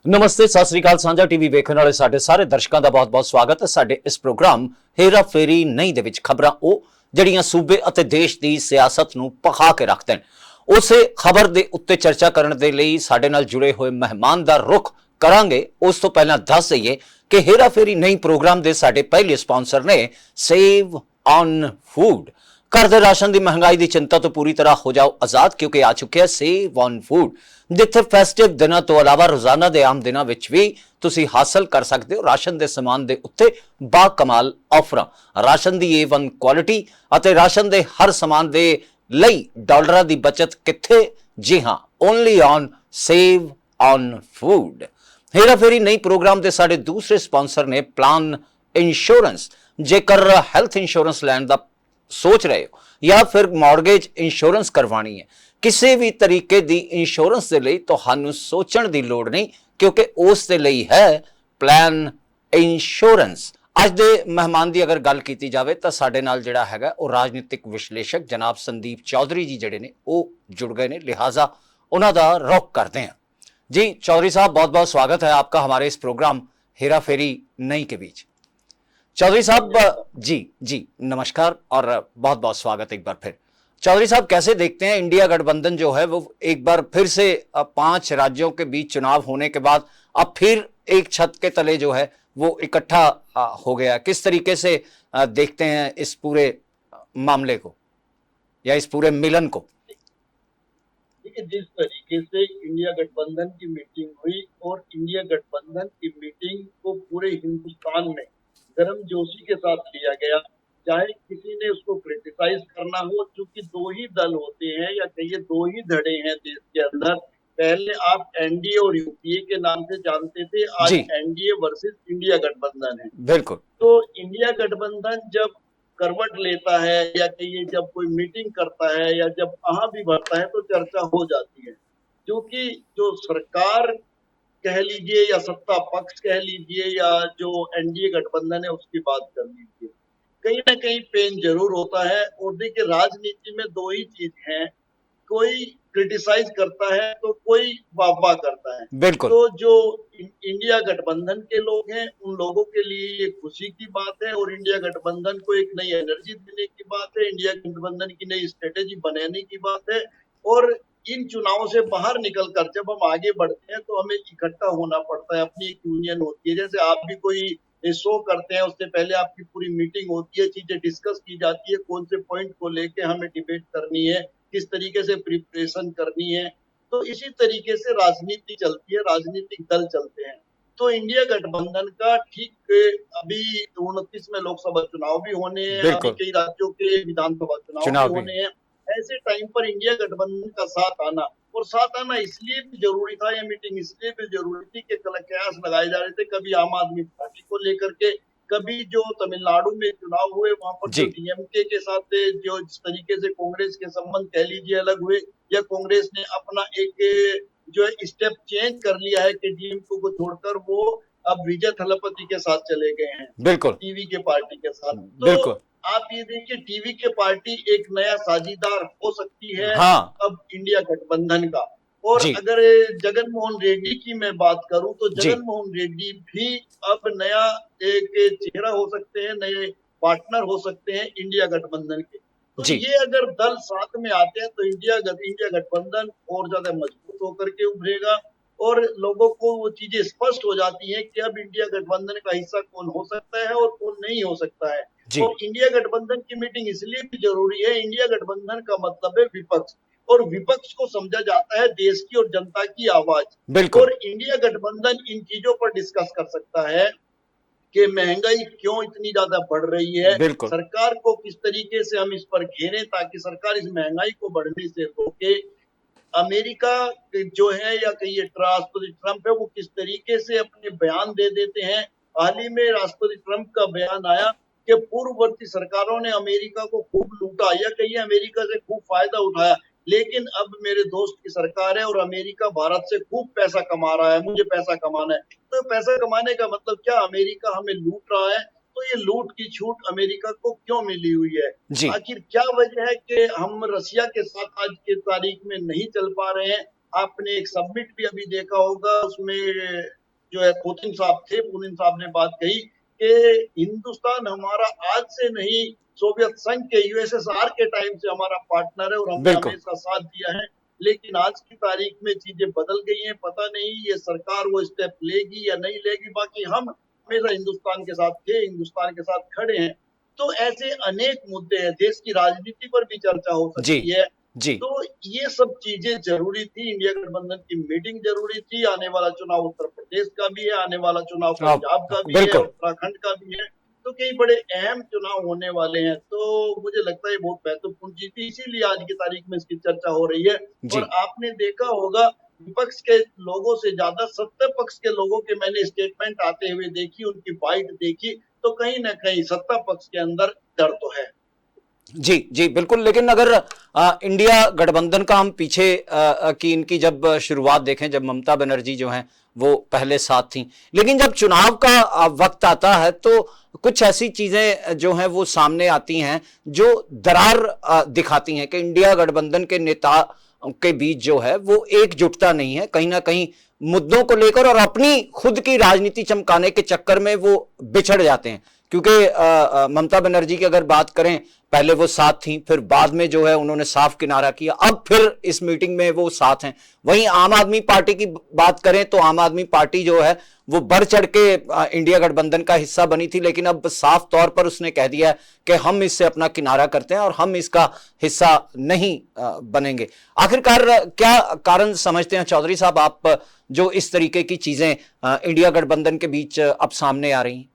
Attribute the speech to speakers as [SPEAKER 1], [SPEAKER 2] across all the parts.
[SPEAKER 1] नमस्ते, सत श्री अकाल। साझा टीवी ਵੇਖਣ ਵਾਲੇ ਸਾਡੇ ਸਾਰੇ ਦਰਸ਼ਕਾਂ ਦਾ ਬਹੁਤ-ਬਹੁਤ ਸਵਾਗਤ ਹੈ। ਸਾਡੇ ਇਸ ਪ੍ਰੋਗਰਾਮ ਹੇਰਾ ਫੇਰੀ ਨਹੀਂ ਦੇ ਵਿੱਚ ਖਬਰਾਂ ਉਹ ਜਿਹੜੀਆਂ ਸੂਬੇ ਅਤੇ ਦੇਸ਼ ਦੀ ਸਿਆਸਤ ਨੂੰ ਭਖਾ ਕੇ ਰੱਖਦੇ ਨੇ, ਉਸੇ ਖਬਰ ਦੇ ਉੱਤੇ ਚਰਚਾ ਕਰਨ ਦੇ ਲਈ ਸਾਡੇ ਨਾਲ ਜੁੜੇ ਹੋਏ ਮਹਿਮਾਨ ਦਾ ਰੁਖ ਕਰਾਂਗੇ। ਉਸ ਤੋਂ ਪਹਿਲਾਂ ਦੱਸ ਦਈਏ ਕਿ ਹੇਰਾ ਫੇਰੀ ਨਹੀਂ ਪ੍ਰੋਗਰਾਮ ਦੇ ਸਾਡੇ ਪਹਿਲੇ ਸਪਾਂਸਰ ਨੇ ਸੇਵ ਔਨ ਫੂਡ। घर दे राशन की महंगाई की चिंता तो पूरी तरह हो जाओ आजाद, क्योंकि आ चुके हैं सेव ऑन फूड, जिथे फेस्टिव दिनों तो अलावा रोजाना के आम दिनों भी तुसी हासिल कर सकते हो राशन के समान के उत्ते बाकमाल ऑफर। राशन की A1 क्वालिटी और राशन के हर समान के लिए डॉलर की बचत किथे? जी हाँ, only on save on food. Hera Pheri नई प्रोग्राम के साडे दूसरे स्पॉन्सर ने प्लान इंश्योरेंस। जेकर हैल्थ इंश्योरेंस लैन का सोच रहे हो या फिर मॉर्गेज इंश्योरेंस करवानी है, किसी भी तरीके की इंश्योरेंस के लिए तुहानू सोचण की लोड़ नहीं, क्योंकि उस दे लई है प्लान इंश्योरेंस। अज दे मेहमान की अगर गल की जाए तो साडे नाल जिहड़ा हैगा वो राजनीतिक विश्लेषक जनाब संदीप चौधरी जी जिहड़े ने वो जुड़ गए ने, लिहाजा उन्हां दा रुख करते हैं। जी चौधरी साहब, बहुत बहुत स्वागत है आपका हमारे इस प्रोग्राम हेरा फेरी नहीं के बीच। चौधरी साहब जी जी नमस्कार और बहुत बहुत स्वागत एक बार फिर। चौधरी साहब, कैसे देखते हैं इंडिया गठबंधन जो है वो एक बार फिर से 5 राज्यों के बीच चुनाव होने के बाद अब फिर एक छत के तले जो है वो इकट्ठा हो गया? किस तरीके से देखते हैं इस पूरे मामले को या इस पूरे मिलन को?
[SPEAKER 2] देखिए, जिस तरीके से इंडिया गठबंधन की मीटिंग हुई और इंडिया गठबंधन की मीटिंग को पूरे हिंदुस्तान में गर्मजोशी के साथ लिया गया, चाहे किसी ने उसको क्रिटिसाइज करना हो, क्योंकि दो ही दल होते हैं या कहिए दो ही धड़े हैं देश के अंदर। पहले आप एनडीए और यूपीए के नाम से जानते थे, आज एनडीए वर्सेस इंडिया गठबंधन है।
[SPEAKER 1] बिल्कुल।
[SPEAKER 2] तो इंडिया गठबंधन जब करवट लेता है या कहिए जब कोई मीटिंग करता है या जब कहाँ भी बढ़ता है तो चर्चा हो जाती है, क्योंकि जो सरकार कह लीजिए या सत्ता पक्ष कह लीजिए या जो एनडीए गठबंधन है उसकी बात कर लीजिए, कहीं ना कहीं पेन जरूर होता है। और देखिए, राजनीति में दो ही चीज है, कोई क्रिटिसाइज करता है तो कोई वाह करता है।
[SPEAKER 1] बिल्कुल।
[SPEAKER 2] तो जो इंडिया गठबंधन के लोग हैं उन लोगों के लिए ये खुशी की बात है और इंडिया गठबंधन को एक नई एनर्जी देने की बात है, इंडिया गठबंधन की नई स्ट्रेटेजी बनाने की बात है। और इन चुनावों से बाहर निकलकर जब हम आगे बढ़ते हैं तो हमें इकट्ठा होना पड़ता है, अपनी एक यूनियन होती है। जैसे आप भी कोई शो करते हैं, उससे पहले आपकी पूरी मीटिंग होती है, चीजें डिस्कस की जाती है, कौन से पॉइंट को लेके हमें डिबेट करनी है, किस तरीके से प्रिपरेशन करनी है। तो इसी तरीके से राजनीति चलती है, राजनीतिक दल चलते हैं। तो इंडिया गठबंधन का ठीक अभी 29 में लोकसभा चुनाव भी होने हैं, अभी कई राज्यों के विधानसभा चुनाव भी होने हैं। ऐसे टाइम पर इंडिया गठबंधन का साथ आना, और साथ आना इसलिए भी जरूरी था, यह मीटिंग इसलिए भी जरूरी थी कि कयास लगाए जा रहे थे, कभी आम आदमी पार्टी को लेकर के, कभी जो तमिलनाडु में चुनाव हुए वहां पर जो डीएमके के साथ जो जिस तरीके से कांग्रेस के संबंध कह लीजिए अलग हुए, या कांग्रेस ने अपना एक जो है स्टेप चेंज कर लिया है कि डीएमके को छोड़कर वो अब विजय थलपति के साथ चले गए हैं,
[SPEAKER 1] बिल्कुल,
[SPEAKER 2] टीवी के पार्टी के साथ।
[SPEAKER 1] बिल्कुल।
[SPEAKER 2] तो आप ये देखिए, टीवी के पार्टी एक नया साझीदार हो सकती है अब इंडिया गठबंधन का। और अगर जगन मोहन रेड्डी की मैं बात करूं तो जगन मोहन रेड्डी भी अब नया एक चेहरा हो सकते हैं, नए पार्टनर हो सकते हैं इंडिया गठबंधन के। तो ये अगर दल साथ में आते हैं तो इंडिया गठबंधन और ज्यादा मजबूत होकर के उभरेगा और लोगों को वो चीजें स्पष्ट हो जाती हैं कि अब इंडिया गठबंधन का हिस्सा कौन हो सकता है और कौन नहीं हो सकता है। और इंडिया गठबंधन की मीटिंग इसलिए भी जरूरी है, इंडिया गठबंधन का मतलब है विपक्ष, और विपक्ष को समझा जाता है देश की और जनता की आवाज। और इंडिया गठबंधन इन चीजों पर डिस्कस कर सकता है कि महंगाई क्यों इतनी ज्यादा बढ़ रही है, सरकार को किस तरीके से हम इस पर घेरें ताकि सरकार इस महंगाई को बढ़ने से रोके। अमेरिका जो है या कहिए राष्ट्रपति ट्रंप है, वो किस तरीके से अपने बयान दे देते हैं। हाल ही में राष्ट्रपति ट्रंप का बयान आया कि पूर्ववर्ती सरकारों ने अमेरिका को खूब लूटा या कहिए अमेरिका से खूब फायदा उठाया, लेकिन अब मेरे दोस्त की सरकार है और अमेरिका भारत से खूब पैसा कमा रहा है, मुझे पैसा कमाना है। तो पैसा कमाने का मतलब क्या, अमेरिका हमें लूट रहा है, तो ये लूट की छूट अमेरिका को क्यों मिली हुई है? आखिर क्या वजह है कि हम रसिया के साथ आज की तारीख में नहीं चल पा रहे हैं? आपने एक सब्मिट भी अभी देखा होगा, उसमें जो है पुतिन साहब थे, पुतिन साहब ने बात कही कि हिंदुस्तान हमारा आज से नहीं, सोवियत संघ के यूएसएसआर के टाइम से हमारा पार्टनर है और हमने हमेशा साथ दिया है, लेकिन आज की तारीख में चीजें बदल गई हैं। पता नहीं ये सरकार वो स्टेप लेगी या नहीं लेगी, बाकी हम हमेशा हिंदुस्तान के साथ थे, हिंदुस्तान के साथ खड़े हैं। तो ऐसे अनेक मुद्दे हैं, देश की राजनीति पर भी चर्चा हो सकती है।
[SPEAKER 1] जी।
[SPEAKER 2] तो ये सब चीजें जरूरी थी, इंडिया गठबंधन की मीटिंग जरूरी थी। आने वाला चुनाव उत्तर प्रदेश का भी है, आने वाला चुनाव पंजाब का भी है, उत्तराखंड का भी है, तो कई बड़े अहम चुनाव होने वाले हैं। तो मुझे लगता है बहुत महत्वपूर्ण चीज थी, इसीलिए आज की तारीख में इसकी चर्चा हो रही है। और आपने देखा होगा विपक्ष के लोगों से ज्यादा सत्ता पक्ष के लोगों के मैंने स्टेटमेंट आते हुए देखी, उनकी बाइट देखी, तो कहीं ना कहीं सत्ता पक्ष के अंदर डर तो है।
[SPEAKER 1] जी जी बिल्कुल। लेकिन अगर इंडिया गठबंधन का हम पीछे की इनकी जब शुरुआत देखें, जब ममता बनर्जी जो हैं वो पहले साथ थी, लेकिन जब चुनाव का वक्त आता है तो कुछ ऐसी चीजें जो हैं वो सामने आती हैं जो दरार दिखाती हैं कि इंडिया गठबंधन के नेता के बीच जो है वो एकजुटता नहीं है, कहीं ना कहीं मुद्दों को लेकर और अपनी खुद की राजनीति चमकाने के चक्कर में वो बिछड़ जाते हैं। क्योंकि ममता बनर्जी की अगर बात करें, पहले वो साथ थी, फिर बाद में जो है उन्होंने साफ किनारा किया, अब फिर इस मीटिंग में वो साथ हैं। वहीं आम आदमी पार्टी की बात करें तो आम आदमी पार्टी जो है वो बढ़ चढ़ के इंडिया गठबंधन का हिस्सा बनी थी, लेकिन अब साफ तौर पर उसने कह दिया है कि हम इससे अपना किनारा करते हैं और हम इसका हिस्सा नहीं बनेंगे। आखिरकार क्या कारण समझते हैं चौधरी साहब आप, जो इस तरीके की चीजें इंडिया गठबंधन के बीच अब सामने आ रही हैं?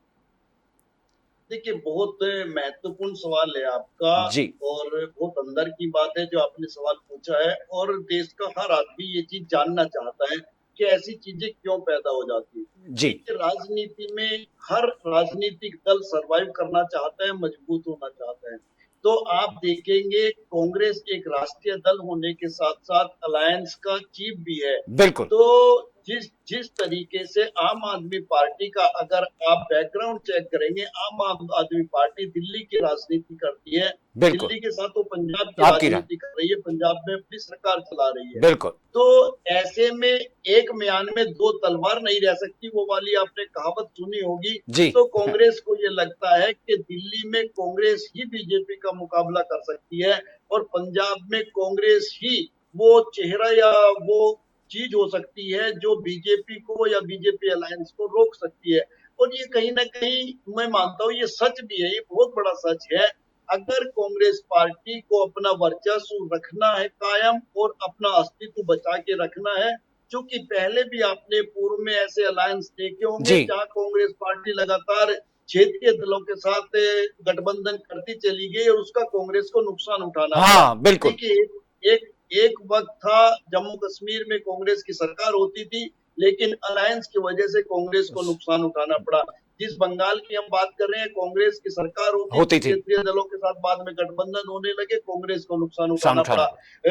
[SPEAKER 2] देखिए, बहुत महत्वपूर्ण सवाल है आपका
[SPEAKER 1] जी।
[SPEAKER 2] और बहुत अंदर की बात है जो आपने सवाल पूछा है, और देश का हर आदमी ये चीज जानना चाहता है कि ऐसी चीजें क्यों पैदा हो जाती है।
[SPEAKER 1] जी।
[SPEAKER 2] राजनीति में हर राजनीतिक दल सरवाइव करना चाहता है, मजबूत होना चाहता है। तो आप देखेंगे कांग्रेस एक राष्ट्रीय दल होने के साथ साथ अलायंस का चीफ भी है।
[SPEAKER 1] बिल्कुल।
[SPEAKER 2] तो जिस तरीके से आम आदमी पार्टी का अगर आप बैकग्राउंड चेक करेंगे, आम आदमी पार्टी दिल्ली की राजनीति करती है, दिल्ली के साथ वो पंजाब की राजनीति कर रही है, पंजाब में अपनी सरकार चला रही है।
[SPEAKER 1] बिल्कुल।
[SPEAKER 2] तो ऐसे में एक म्यान में दो तलवार नहीं रह सकती, वो वाली आपने कहावत सुनी होगी। तो कांग्रेस को ये लगता है कि दिल्ली में कांग्रेस ही बीजेपी का मुकाबला कर सकती है और पंजाब में कांग्रेस ही वो चेहरा या वो चीज हो सकती है जो बीजेपी को या बीजेपी अलायंस को रोक सकती है। और ये कहीं ना कहीं मैं मानता हूँ ये सच भी है, ये बहुत बड़ा सच है। अगर कांग्रेस पार्टी को अपना वर्चस्व रखना है कायम और अपना अस्तित्व बचा के रखना है, क्योंकि पहले भी आपने पूर्व में ऐसे अलायंस देखे होंगे जहाँ कांग्रेस पार्टी लगातार क्षेत्रीय दलों के साथ गठबंधन करती चली गई और उसका कांग्रेस को नुकसान उठाना
[SPEAKER 1] बिल्कुल।
[SPEAKER 2] एक वक्त था जम्मू कश्मीर में कांग्रेस की सरकार होती थी, लेकिन अलायंस की वजह से कांग्रेस को नुकसान उठाना पड़ा। जिस बंगाल की हम बात कर रहे हैं, कांग्रेस की सरकार होती थी, क्षेत्रीय दलों के साथ बाद में गठबंधन होने लगे, कांग्रेस को नुकसान उठाना पड़ा।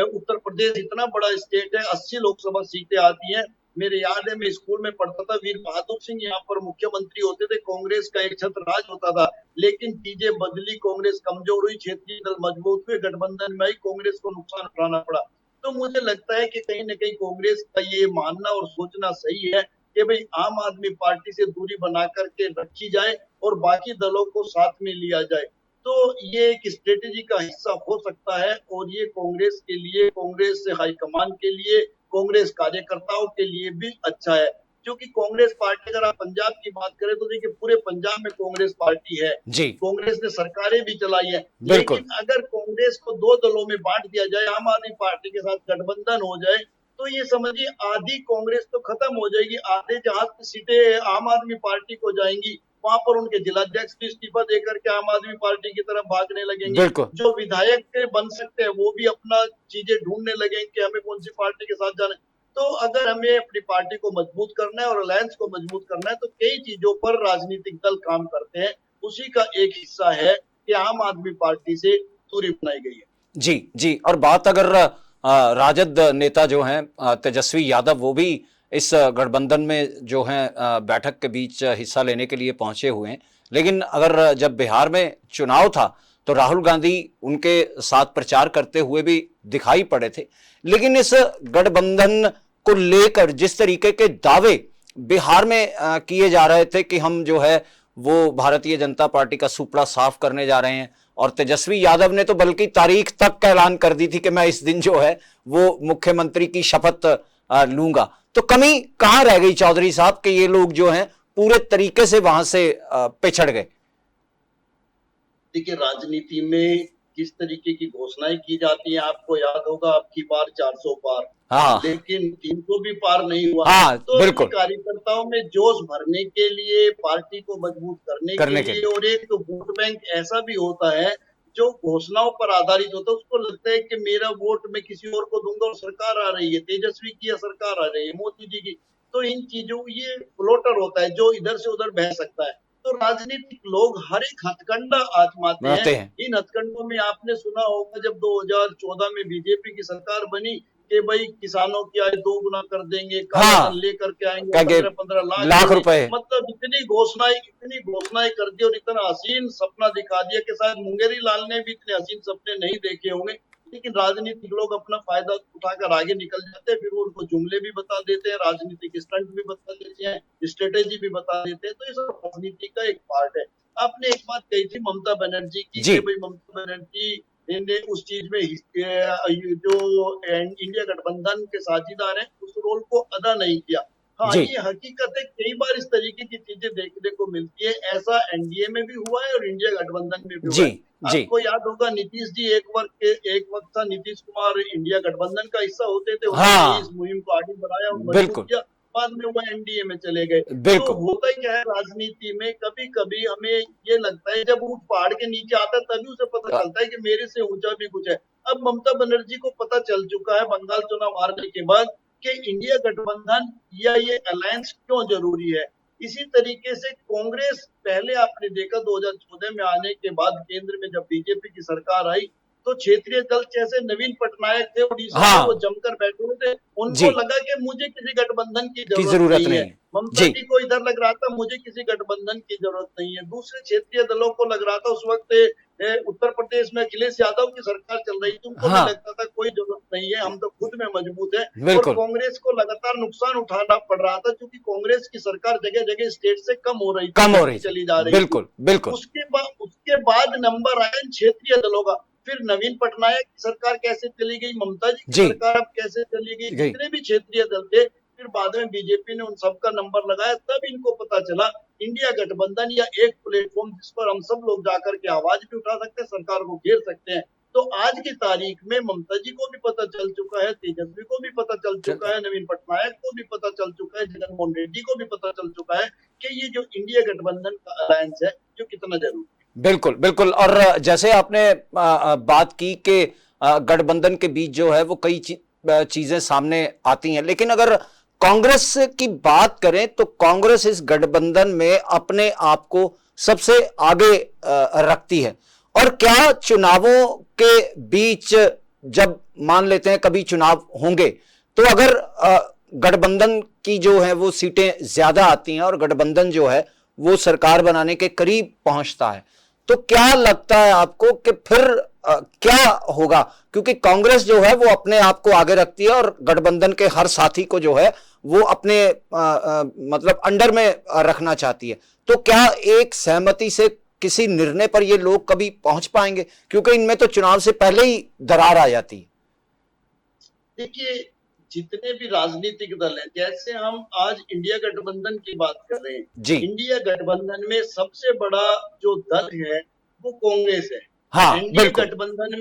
[SPEAKER 2] उत्तर प्रदेश इतना बड़ा स्टेट है, 80 लोकसभा सीटें आती हैं। मेरे याद है मैं स्कूल में पढ़ता था, वीर बहादुर सिंह यहाँ पर मुख्यमंत्री होते थे, कांग्रेस का एक छत्र राज होता था, लेकिन चीजें बदली, कांग्रेस कमजोर हुई, क्षेत्रीय दल मजबूत हुए, गठबंधन में आई, कांग्रेस को नुकसान उठाना पड़ा। तो मुझे लगता है कि कहीं न कहीं कांग्रेस का ये मानना और सोचना सही है कि भाई आम आदमी पार्टी से दूरी बना करके रखी जाए और बाकी दलों को साथ में लिया जाए। तो ये एक स्ट्रेटेजी का हिस्सा हो सकता है और ये कांग्रेस के लिए, कांग्रेस से हाईकमान के लिए, कांग्रेस कार्यकर्ताओं के लिए भी अच्छा है। क्योंकि कांग्रेस पार्टी, अगर आप पंजाब की बात करें तो देखिए पूरे पंजाब में कांग्रेस पार्टी है, कांग्रेस ने सरकारें भी चलाई है, लेकिन अगर कांग्रेस को दो दलों में बांट दिया जाए, आम आदमी पार्टी के साथ गठबंधन हो जाए, तो ये समझिए आधी कांग्रेस तो खत्म हो जाएगी, आधे जहां सीटें आम आदमी पार्टी को जाएंगी वहां पर उनके जिलाध्यक्ष भी इस्तीफा देकर के आम आदमी पार्टी की तरफ भागने लगेंगे। जो विधायक बन सकते हैं वो भी अपना चीजें ढूंढने लगेंगे कि हमें कौन सी पार्टी के साथ जाना है। तो अगर हमें अपनी पार्टी को मजबूत करना है और अलायंस को मजबूत करना है तो कई चीजों पर राजनीतिक दल काम करते हैं, उसी का एक हिस्सा है कि आम आदमी पार्टी से दूरी बनाई गई है।
[SPEAKER 1] जी जी। और बात अगर राजद नेता जो हैं तेजस्वी यादव, वो भी इस गठबंधन में जो हैं बैठक के बीच हिस्सा लेने के लिए पहुंचे हुए हैं, लेकिन अगर जब बिहार में चुनाव था तो राहुल गांधी उनके साथ प्रचार करते हुए भी दिखाई पड़े थे। लेकिन इस गठबंधन को लेकर जिस तरीके के दावे बिहार में किए जा रहे थे कि हम जो है वो भारतीय जनता पार्टी का सुपड़ा साफ करने जा रहे हैं, और तेजस्वी यादव ने तो बल्कि तारीख तक का ऐलान कर दी थी कि मैं इस दिन जो है वो मुख्यमंत्री की शपथ लूंगा। तो कमी कहां रह गई चौधरी साहब कि ये लोग जो हैं पूरे तरीके से वहां से पिछड़ गए?
[SPEAKER 2] देखिए, राजनीति में किस तरीके की घोषणाएं की जाती हैं, आपको याद होगा आपकी बार 400 पार,
[SPEAKER 1] हाँ,
[SPEAKER 2] लेकिन 300 भी पार नहीं हुआ।
[SPEAKER 1] हाँ,
[SPEAKER 2] तो
[SPEAKER 1] बिल्कुल,
[SPEAKER 2] कार्यकर्ताओं में जोश भरने के लिए, पार्टी को मजबूत करने के लिए, और एक तो वोट बैंक ऐसा भी होता है जो घोषणाओं पर आधारित होता है। उसको लगता है कि मेरा वोट मैं किसी और को दूंगा और सरकार आ रही है, तेजस्वी की या सरकार आ रही है, मोदी जी की। तो इन चीजों, ये फ्लोटर होता है जो इधर से उधर बह सकता है। तो राजनीतिक लोग हर एक हथकंडा आजमाते हैं। इन हथकंडों में आपने सुना होगा जब 2014 में बीजेपी की सरकार बनी कि भाई किसानों की आय 2 गुना कर देंगे, काला धन लेकर के आएंगे 15-15 लाख
[SPEAKER 1] रुपए।
[SPEAKER 2] मतलब इतनी घोषणाएं कर दी और इतना हसीन सपना दिखा दिया कि शायद मुंगेरी लाल ने भी इतने हसीन सपने नहीं देखे होंगे। लेकिन राजनीतिक लोग अपना फायदा उठाकर आगे निकल जाते हैं, फिर उनको जुमले भी बता देते हैं, राजनीतिक स्टंट भी बता देते हैं, स्ट्रेटेजी भी बता देते हैं। तो ये सब राजनीति का एक पार्ट है। आपने एक बात कही थी ममता बनर्जी की कि भाई ममता बनर्जी ने उस चीज में जो इंडिया गठबंधन के साझीदार हैं उस रोल को अदा नहीं किया। हाँ, ये हकीकत है, कई बार इस तरीके की चीजें देखने को मिलती है। ऐसा एनडीए में भी हुआ है और इंडिया गठबंधन में भी हुआ है। आपको याद होगा नीतीश जी एक वक्त था, नीतीश कुमार इंडिया गठबंधन का हिस्सा होते थे। उन्होंने इस मुहिम को आगे बढ़ाया और मजबूत किया, बाद में वो एनडीए में चले गए। तो होता क्या है राजनीति में, कभी कभी हमें ये लगता है जब ऊंट पहाड़ के नीचे आता है तभी उसे पता चलता है कि मेरे से ऊंचा भी कुछ है। अब ममता बनर्जी को पता चल चुका है बंगाल चुनाव हारने के बाद कि इंडिया गठबंधन या ये अलायंस क्यों जरूरी है। इसी तरीके से कांग्रेस, पहले आपने देखा 2014 में आने के बाद केंद्र में जब बीजेपी की सरकार आई तो क्षेत्रीय दल जैसे नवीन पटनायक थे उड़ीसा में, वो जमकर बैठे हुए थे। उनको लगा कि मुझे किसी गठबंधन की जरूरत नहीं है। ममता जी को इधर लग रहा था मुझे किसी गठबंधन की जरूरत नहीं है। दूसरे क्षेत्रीय दलों को लग रहा था उस वक्त उत्तर प्रदेश में अखिलेश यादव की सरकार चल रही थी, उनको भी लगता था कोई जरूरत नहीं है, हम तो खुद में मजबूत है। और कांग्रेस को लगातार नुकसान उठाना पड़ रहा था क्योंकि कांग्रेस की सरकार जगह जगह स्टेट से कम हो रही थी, चली जा रही थी। उसके बाद नंबर आया क्षेत्रीय दलों का। फिर नवीन पटनायक की सरकार कैसे चली गई, ममता जी की सरकार अब कैसे चली गई, जितने भी क्षेत्रीय दल थे, फिर बाद में बीजेपी ने उन सबका नंबर लगाया। तब इनको पता चला इंडिया गठबंधन या एक प्लेटफॉर्म जिस पर हम सब लोग जाकर के आवाज भी उठा सकते हैं, सरकार को घेर सकते हैं। तो आज की तारीख में ममता जी को भी पता चल चुका है, तेजस्वी को भी पता चल चुका है, नवीन पटनायक को भी पता चल चुका है, जगनमोहन रेड्डी को भी पता चल चुका है कि ये जो इंडिया गठबंधन का अलायंस है जो कितना जरूरी है।
[SPEAKER 1] बिल्कुल बिल्कुल। और जैसे आपने बात की कि गठबंधन के बीच जो है वो कई चीजें सामने आती हैं, लेकिन अगर कांग्रेस की बात करें तो कांग्रेस इस गठबंधन में अपने आप को सबसे आगे रखती है। और क्या चुनावों के बीच जब मान लेते हैं कभी चुनाव होंगे तो अगर गठबंधन की जो है वो सीटें ज्यादा आती हैं और गठबंधन जो है वो सरकार बनाने के करीब पहुंचता है, तो क्या लगता है आपको कि फिर क्या होगा? क्योंकि कांग्रेस जो है वो अपने आप को आगे रखती है और गठबंधन के हर साथी को जो है वो अपने मतलब अंडर में रखना चाहती है। तो क्या एक सहमति से किसी निर्णय पर ये लोग कभी पहुंच पाएंगे? क्योंकि इनमें तो चुनाव से पहले ही दरार आ जाती है।
[SPEAKER 2] देखिए, जितने भी राजनीतिक दल हैं, जैसे हम आज इंडिया गठबंधन की बात कर रहे हैं, इंडिया गठबंधन में सबसे बड़ा जो दल है वो कांग्रेस है।
[SPEAKER 1] हाँ,
[SPEAKER 2] एनडीए गठबंधन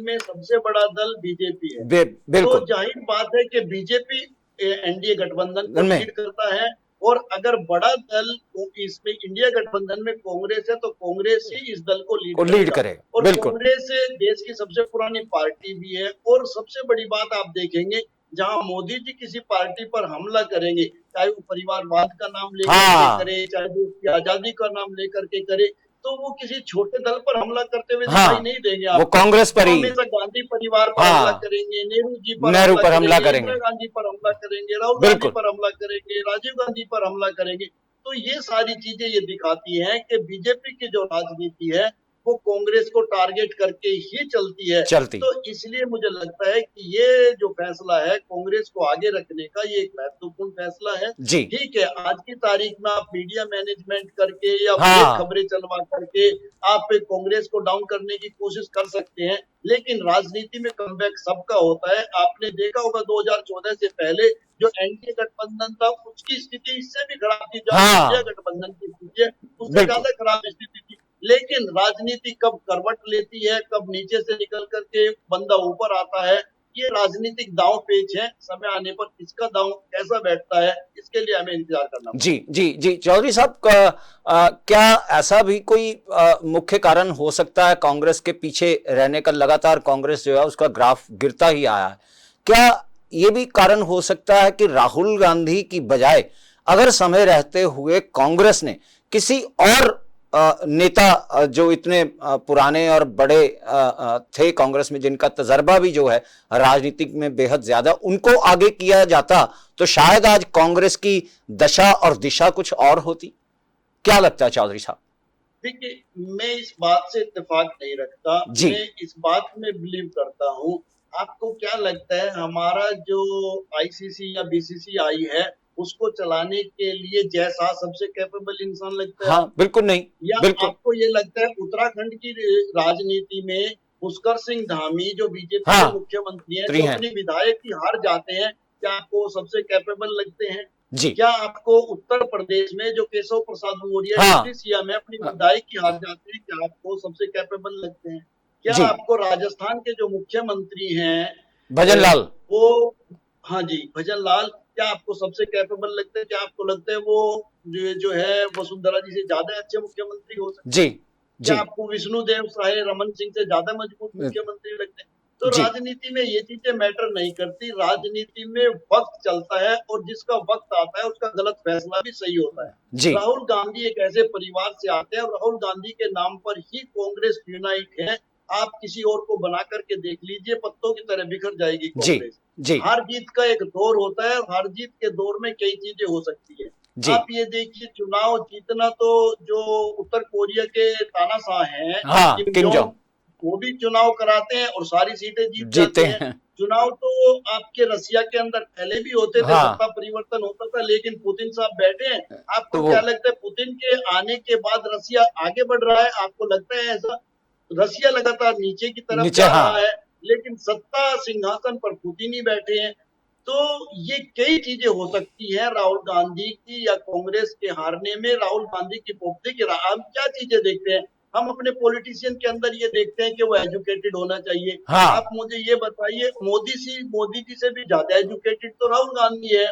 [SPEAKER 2] में सबसे बड़ा दल बीजेपी है। तो जाहिर बात है कि बीजेपी एनडीए गठबंधन को लीड करता है, और अगर बड़ा दल इसमें इंडिया गठबंधन में कांग्रेस है तो कांग्रेस ही इस दल को लीड करेगा। और कांग्रेस देश की सबसे पुरानी पार्टी भी है। और सबसे बड़ी बात आप देखेंगे, जहां मोदी जी किसी पार्टी पर हमला करेंगे, चाहे वो परिवारवाद का नाम लेकर करे, चाहे वो उसकी आजादी का नाम लेकर के करे, तो वो किसी छोटे दल पर हमला करते हुए दिखाई नहीं देंगे। आप
[SPEAKER 1] वो कांग्रेस पर ही
[SPEAKER 2] हमेशा गांधी परिवार पर हमला करेंगे, नेहरू जी पर हमला करेंगे, इंदिरा गांधी पर हमला करेंगे, राहुल गांधी पर हमला करेंगे, राजीव गांधी पर हमला करेंगे। तो ये सारी चीजें ये दिखाती हैं कि बीजेपी की जो राजनीति है वो कांग्रेस को टारगेट करके ही चलती है। तो इसलिए मुझे लगता है कि ये जो फैसला है कांग्रेस को आगे रखने का, ये एक महत्वपूर्ण फैसला है। ठीक है, आज की तारीख में आप मीडिया मैनेजमेंट करके या फेक खबरें चलवा करके आप कांग्रेस को डाउन करने की कोशिश कर सकते हैं, लेकिन राजनीति में कमबैक सबका होता है। आपने देखा होगा 2014 से पहले जो एनडीए गठबंधन था उसकी स्थिति इससे भी खराब थी, जो इंडिया गठबंधन की स्थिति है उससे ज्यादा खराब स्थिति थी। लेकिन राजनीति कब करवट लेती है, कब नीचे से निकल करके बंदा ऊपर आता है, ये राजनीतिक दांव पेच है। समय आने पर किसका दांव कैसा बैठता है, इसके लिए हमें इंतजार करना।
[SPEAKER 1] जी चौधरी साहब, क्या ऐसा भी कोई मुख्य कारण हो सकता है कांग्रेस के पीछे रहने का? लगातार कांग्रेस जो है उसका ग्राफ गिरता ही आया है। क्या ये भी कारण हो सकता है कि राहुल गांधी की बजाय अगर समय रहते हुए कांग्रेस ने किसी और नेता जो इतने पुराने और बड़े थे कांग्रेस में, जिनका तजर्बा भी जो है राजनीतिक में बेहद ज्यादा, उनको आगे किया जाता तो शायद आज कांग्रेस की दशा और दिशा कुछ और होती? क्या लगता है चौधरी साहब?
[SPEAKER 2] देखिए, मैं इस बात से इत्तेफाक नहीं रखता। मैं इस बात में बिलीव करता हूँ। आपको क्या लगता है हमारा जो आईसीसी या बीसीसीआई है उसको चलाने के लिए जैसा सबसे कैपेबल इंसान लगता है?
[SPEAKER 1] हाँ, बिल्कुल नहीं।
[SPEAKER 2] या आपको ये लगता है उत्तराखंड की राजनीति में पुष्कर सिंह धामी जो बीजेपी के मुख्यमंत्री हैं, जो अपने विधायक की हार जाते हैं, क्या आपको सबसे कैपेबल लगते हैं? क्या आपको उत्तर प्रदेश में जो केशव प्रसाद मौर्य डिप्टी सीएम में अपनी विधायक की हार जाते हैं, क्या आपको सबसे कैपेबल लगते हैं? क्या आपको राजस्थान के जो मुख्यमंत्री हैं
[SPEAKER 1] भजन लाल,
[SPEAKER 2] वो भजन लाल, क्या आपको सबसे कैपेबल लगते हैं? क्या आपको लगता है वो जो है वसुंधरा जी से ज्यादा अच्छे मुख्यमंत्री हो सकते हैं? क्या आपको विष्णुदेव साय रमन सिंह से ज्यादा मजबूत मुख्यमंत्री लगते हैं? तो राजनीति में ये चीजें मैटर नहीं करती। राजनीति में वक्त चलता है और जिसका वक्त आता है उसका गलत फैसला भी सही होता है। राहुल गांधी एक ऐसे परिवार से आते हैं और राहुल गांधी के नाम पर ही कांग्रेस यूनाइट है। आप किसी और को बना करके देख लीजिए, पत्तों की तरह बिखर जाएगी कांग्रेस। हार जीत का एक दौर होता है और हार जीत के दौर में कई चीजें हो सकती है। आप ये देखिए, चुनाव जीतना तो जो उत्तर कोरिया के तानाशाह हैं, किम जोंग, वो भी चुनाव कराते हैं और सारी सीटें जीत जाते हैं। चुनाव तो आपके रसिया के अंदर पहले भी होते थे, सत्ता परिवर्तन होता था, लेकिन पुतिन साहब बैठे हैं। आपको क्या लगता है पुतिन के आने के बाद रसिया आगे बढ़ रहा है? आपको लगता है ऐसा? रसिया लगातार नीचे की तरफ जा रहा है, लेकिन सत्ता सिंहासन पर पुतिन ही बैठे हैं। तो ये कई चीजें हो सकती है राहुल गांधी की या कांग्रेस के हारने में। राहुल गांधी की पोपटी की हम क्या चीजें देखते हैं? हम अपने पॉलिटिशियन के अंदर ये देखते हैं कि वो एजुकेटेड होना चाहिए। आप मुझे ये बताइए, मोदी जी से भी ज्यादा एजुकेटेड तो राहुल गांधी है।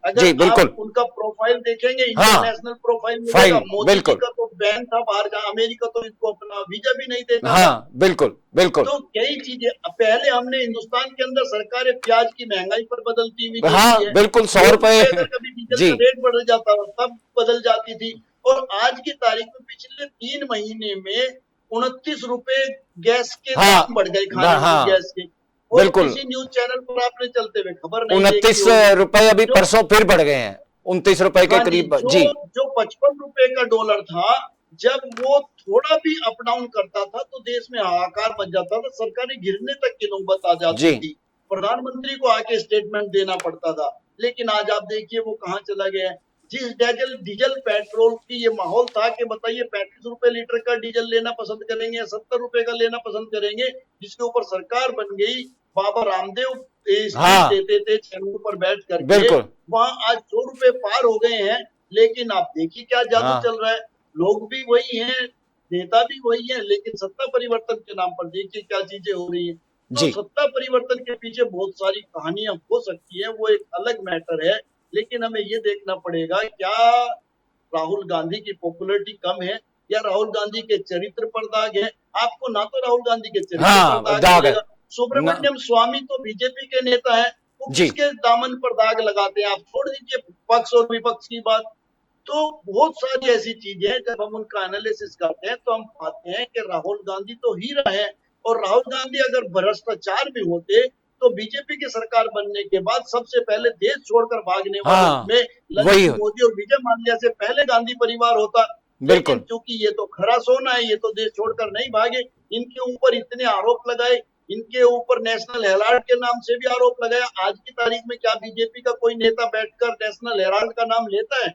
[SPEAKER 2] अगर आप उनका प्रोफाइल देखेंगे, इंटरनेशनल प्रोफाइल मिलेगा। मोदी जी का तो बैन था बाहर जा, अमेरिका तो इसको अपना वीजा भी नहीं देता।
[SPEAKER 1] बिल्कुल।
[SPEAKER 2] तो कई चीजें पहले हमने हिंदुस्तान के अंदर सरकारें प्याज की महंगाई पर बदलती हुई देखी है।
[SPEAKER 1] बिल्कुल 100 रुपए
[SPEAKER 2] अगर कभी डीजल का रेट बढ़ जाता तब बदल जाती थी। और आज की तारीख में पिछले 3 महीने में 29 रुपए गैस के दाम बढ़ गए, खाने की गैस के। और किसी न्यूज चैनल पर आपने चलते हुए खबर नहीं,
[SPEAKER 1] 29 रुपए अभी परसों फिर बढ़ गए हैं, 29 रुपए के करीब।
[SPEAKER 2] जो 55 रुपए का डॉलर था, जब वो थोड़ा भी अप डाउन करता था तो देश में हाहाकार मच जाता था, सरकारें गिरने तक की नौबत आ जाती थी, प्रधानमंत्री को आके स्टेटमेंट देना पड़ता था। लेकिन आज आप देखिए वो कहाँ चला गया है। जिस डीजल पेट्रोल की ये माहौल था कि बताइए 35 रुपए लीटर का डीजल लेना पसंद करेंगे या 70 रुपए का लेना पसंद करेंगे, जिसके ऊपर सरकार बन गई। बाबा रामदेव देते थे चैनल पर बैठ करके, वहां आज 100 रुपए पार हो गए हैं। लेकिन आप देखिए क्या जादू चल रहा है। लोग भी वही हैं, नेता भी वही है, लेकिन सत्ता परिवर्तन के नाम पर देखिए क्या चीजें हो रही है। तो सत्ता परिवर्तन के पीछे बहुत सारी कहानियां हो सकती है, वो एक अलग मैटर है। लेकिन हमें ये देखना पड़ेगा, क्या राहुल गांधी की पॉपुलैरिटी कम है या राहुल गांधी के चरित्र पर दाग है? आपको ना तो राहुल गांधी के चरित्र पर दाग है। सुब्रमण्यम स्वामी तो बीजेपी के नेता है, वो किसके दामन पर दाग लगाते हैं? आप छोड़ दीजिए पक्ष और विपक्ष की बात। तो बहुत सारी ऐसी चीजें हैं, जब हम उनका एनालिसिस करते हैं तो हम पाते हैं कि राहुल गांधी तो हीरा है। और राहुल गांधी अगर भ्रष्टाचार भी होते तो बीजेपी की सरकार बनने के बाद सबसे पहले देश छोड़कर भागने वाले में मोदी और विजय माल्या से पहले गांधी परिवार होता। लेकिन चूंकि ये तो खरा सोना है, ये तो देश छोड़कर नहीं भागे, इनके ऊपर इतने आरोप लगाए, इनके ऊपर नेशनल हेराल्ड के नाम से भी आरोप लगाया। आज की तारीख में क्या बीजेपी का कोई नेता बैठकर नेशनल हेराल्ड का नाम लेता है?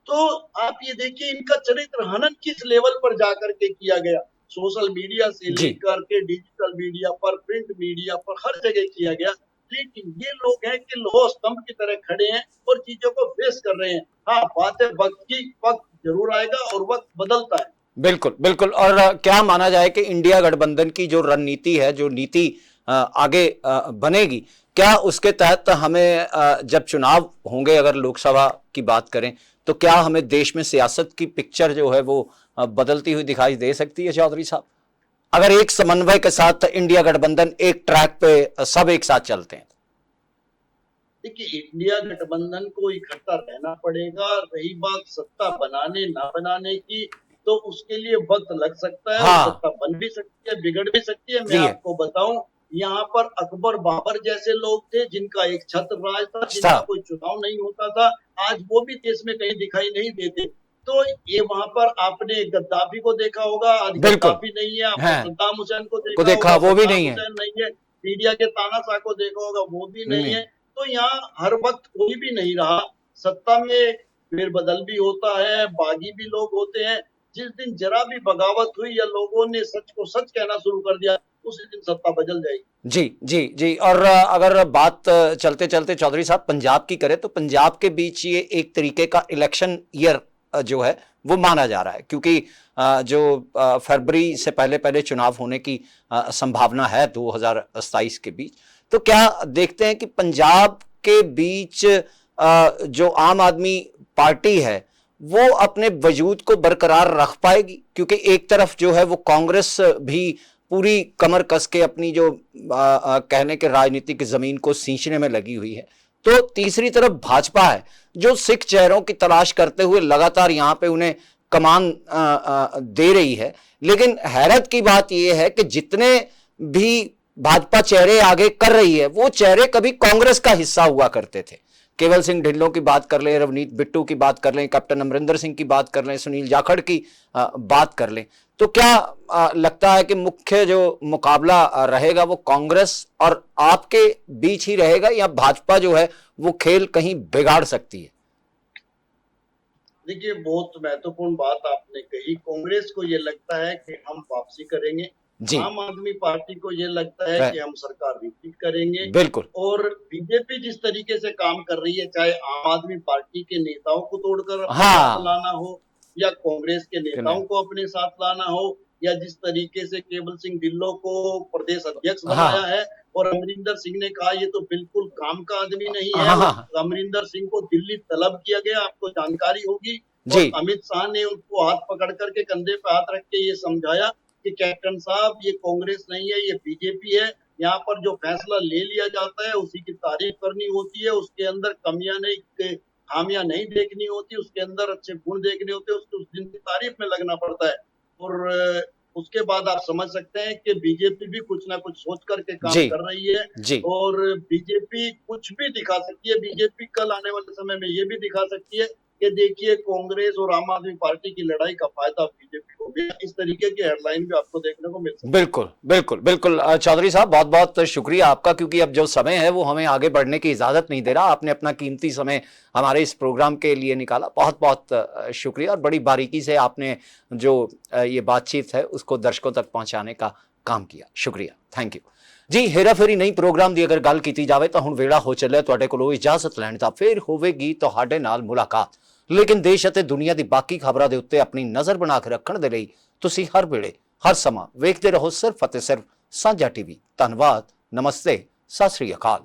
[SPEAKER 2] तो आप ये देखिए इनका चरित्र हनन किस लेवल पर जाकर के किया गया, सोशल मीडिया से लेकर के डिजिटल मीडिया पर, प्रिंट मीडिया पर, हर जगह किया गया। लेकिन ये लोग हैं कि लोह स्तंभ की तरह खड़े हैं और चीजों को फेस कर रहे हैं। हाँ, बात है वक्त की, वक्त जरूर आएगा और वक्त बदलता है।
[SPEAKER 1] बिल्कुल बिल्कुल। और क्या माना जाए कि इंडिया गठबंधन की जो रणनीति है, जो नीति आगे बनेगी, क्या उसके तहत हमें जब चुनाव होंगे, अगर लोकसभा की बात करें, तो क्या हमें देश में सियासत की पिक्चर जो है वो बदलती हुई दिखाई दे सकती है चौधरी साहब, अगर एक समन्वय के साथ इंडिया गठबंधन एक ट्रैक पे सब एक साथ चलते हैं?
[SPEAKER 2] देखिए, इंडिया गठबंधन को इकट्ठा रहना पड़ेगा। रही बात सत्ता बनाने ना बनाने की, तो उसके लिए वक्त लग सकता है।
[SPEAKER 1] हाँ।
[SPEAKER 2] सत्ता बन भी सकती है, बिगड़ भी सकती है। मैं आपको बताऊं, यहाँ पर अकबर बाबर जैसे लोग थे जिनका एक छत्र राज था, जिनका कोई चुनाव नहीं होता था, आज वो भी देश में कहीं दिखाई नहीं देते। तो ये वहां पर आपने गद्दाफी को देखा होगा, आज गद्दाफी नहीं है। आपने सद्दाम हुसैन को देखा होगा,
[SPEAKER 1] वो भी नहीं है।
[SPEAKER 2] मीडिया के तानाशाह को देखा होगा, वो भी नहीं है। तो यहाँ हर वक्त कोई भी नहीं रहा। सत्ता में फेरबदल भी होता है, बागी भी लोग होते हैं। जिस दिन जरा भी बगावत हुई या लोगों ने सच को सच कहना शुरू कर दिया, उसी दिन सत्ता बदल जाएगी।
[SPEAKER 1] जी जी जी। और अगर बात चलते चलते चौधरी साहब पंजाब की करें, तो पंजाब के बीच ये एक तरीके का इलेक्शन ईयर जो है वो माना जा रहा है, क्योंकि जो फरवरी से पहले पहले चुनाव होने की संभावना है 2027 के बीच। तो क्या देखते हैं कि पंजाब के बीच जो आम आदमी पार्टी है वो अपने वजूद को बरकरार रख पाएगी? क्योंकि एक तरफ जो है वो कांग्रेस भी पूरी कमर कस के अपनी जो कहने के राजनीतिक जमीन को सींचने में लगी हुई है, तो तीसरी तरफ भाजपा है जो सिख चेहरों की तलाश करते हुए लगातार यहाँ पे उन्हें कमान दे रही है। लेकिन हैरत की बात यह है कि जितने भी भाजपा चेहरे आगे कर रही है, वो चेहरे कभी कांग्रेस का हिस्सा हुआ करते थे। केवल सिंह ढिल्लों की बात कर लें, रवनीत बिट्टू की बात कर लें, कैप्टन अमरिंदर सिंह की बात कर लें, सुनील जाखड़ की बात कर लें, तो क्या लगता है कि मुख्य जो मुकाबला रहेगा वो कांग्रेस और आपके बीच ही रहेगा, या भाजपा जो है वो खेल कहीं बिगाड़ सकती है?
[SPEAKER 2] देखिए, बहुत महत्वपूर्ण बात आपने कही। कांग्रेस को ये लगता है कि हम वापसी करेंगे, आम आदमी पार्टी को ये लगता है कि हम सरकार रिपीट करेंगे।
[SPEAKER 1] बिल्कुल।
[SPEAKER 2] और बीजेपी जिस तरीके से काम कर रही है, चाहे आम आदमी पार्टी के नेताओं को तोड़कर लाना हो या कांग्रेस के नेताओं को अपने साथ लाना हो, या जिस तरीके से केवल सिंह ढिल्लों को प्रदेश अध्यक्ष बनाया है और अमरिंदर सिंह ने कहा ये तो बिल्कुल काम का आदमी नहीं है। अमरिंदर सिंह को दिल्ली तलब किया गया, आपको जानकारी होगी। और अमित शाह ने उनको हाथ पकड़ करके कंधे पे हाथ रख के ये समझाया कि कैप्टन साहब, ये कांग्रेस नहीं है, ये बीजेपी है। यहाँ पर जो फैसला ले लिया जाता है उसी की तारीफ करनी होती है, उसके अंदर कमियां नहीं, खामियां नहीं देखनी होती, उसके अंदर अच्छे गुण देखने होते हैं, उसको उस दिन की तारीफ में लगना पड़ता है। और उसके बाद आप समझ सकते हैं कि बीजेपी भी कुछ ना कुछ सोच करके काम कर रही है। और बीजेपी कुछ भी दिखा सकती है। बीजेपी कल आने वाले समय में ये भी दिखा सकती है कि देखिए, कांग्रेस और आम आदमी पार्टी की लड़ाई का फायदा बीजेपी को भी। इस तरीके की हेडलाइन भी आपको देखने को मिल सकती है।
[SPEAKER 1] बिल्कुल बिल्कुल बिल्कुल। चौधरी साहब, बहुत बहुत शुक्रिया आपका, क्योंकि अब जो समय है वो हमें आगे बढ़ने की इजाजत नहीं दे रहा। आपने अपना कीमती समय हमारे इस प्रोग्राम के लिए निकाला, बहुत बहुत शुक्रिया। और बड़ी बारीकी से आपने जो ये बातचीत है उसको दर्शकों तक पहुंचाने का काम किया। शुक्रिया, थैंक यू जी। हेरा फेरी नहीं प्रोग्राम की अगर गल की जाए तो हुण वेला हो चलिया तुहाडे कोलों इजाजत लैण दा। फिर होवेगी तुहाडे नाल मुलाकात, लेकिन देश ਅਤੇ दुनिया की बाकी खबरों के उत्ते अपनी नज़र बना के रखने के लिए तुसी हर वेले हर समा वेखते रहो सिर्फ ਅਤੇ सिर्फ साझा टीवी। धन्यवाद, नमस्ते, सत श्री अकाल।